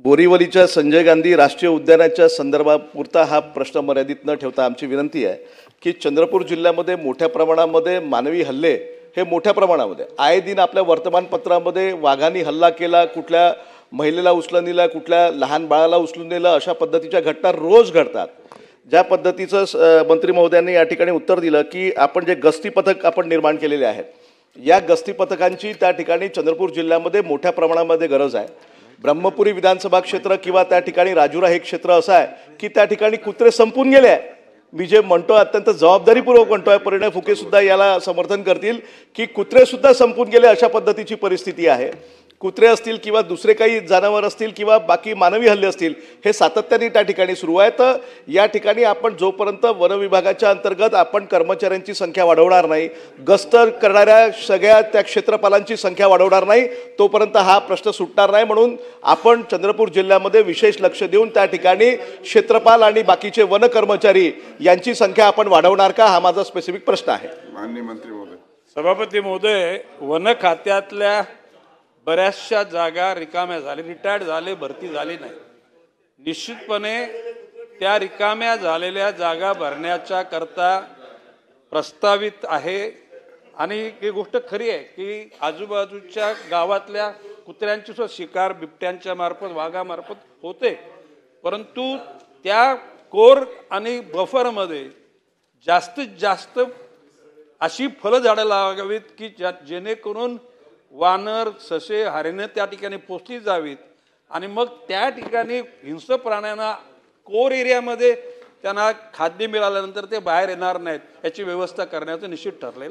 बोरीवलीच्या संजय गांधी राष्ट्रीय उद्यानाच्या संदर्भापुरता हा प्रश्न मर्यादित न ठेवता आमची विनंती आहे की चंद्रपूर जिल्ह्यामध्ये मोठ्या प्रमाणामध्ये मानवी हल्ले हे मोठ्या प्रमाणामध्ये आए दिन आपल्या वर्तमानपत्रामध्ये वाघांनी हल्ला केला, कुठल्या महिलेला उचलून नेला, कुठल्या लहान बाळाला उचलून नेलं, अशा पद्धतीच्या घटना रोज घडतात। ज्या पद्धतीचं मंत्री महोदयांनी या ठिकाणी उत्तर दिलं की आपण जे गस्ती पथक आपण निर्माण केलेले आहेत, या गस्ती पथकांची त्या ठिकाणी चंद्रपूर जिल्ह्यामध्ये मोठ्या प्रमाणामध्ये गरज आहे। ब्रह्मपुरी विधानसभा क्षेत्र किंवा त्या ठिकाणी राजुरा हे क्षेत्र असं आहे की त्या ठिकाणी कुत्रे संपून गेले आहे। मी जे म्हणतो अत्यंत जबाबदारीपूर्वक म्हणतोय, परिणय फुके सुद्धा याला समर्थन करतील की कुत्रे सुद्धा संपून गेले अशा पद्धतीची परिस्थिती आहे। कुत्रे असतील किंवा दुसरे काही जनावर असतील किंवा बाकी मानवी हल्ले असतील, हे सातत्याने त्या ठिकाणी सुरू आहे। तर या ठिकाणी आपण जोपर्यंत वन विभागाच्या अंतर्गत आपण कर्मचाऱ्यांची संख्या वाढवणार नाही, गस्त करणाऱ्या सगळ्या त्या क्षेत्रपालांची संख्या वाढवणार नाही, तोपर्यंत हा प्रश्न सुटणार नाही। म्हणून आपण चंद्रपूर जिल्ह्यामध्ये विशेष लक्ष देऊन त्या ठिकाणी क्षेत्रपाल आणि बाकीचे वन कर्मचारी यांची संख्या आपण वाढवणार का, हा माझा स्पेसिफिक प्रश्न आहे। माननीय मंत्री महोदय। सभापती महोदय, वन खात्यातल्या बऱ्याचशा जागा रिकाम्या झाले, रिटायर्ड झाले, भरती झाली नाही। निश्चितपणे त्या रिकाम्या झालेल्या जागा भरण्याच्या करता प्रस्तावित आहे आणि ही गोष्ट खरी आहे की आजूबाजूच्या गावातल्या कुत्र्यांची सुद्धा शिकार बिबट्यांच्या मार्फत, वाघामार्फत होते, परंतु त्या कोर आणि बफरमध्ये जास्तीत जास्त अशी फळझाडं लावावीत की जेणेकरून वानर, ससे, हरिणे त्या ठिकाणी पोचली जावीत आणि मग त्या ठिकाणी हिंस्र प्राण्यांना कोर एरियामध्ये त्यांना खाद्य मिळाल्यानंतर ते बाहेर येणार नाहीत, याची व्यवस्था करण्याचं निश्चित ठरलेलं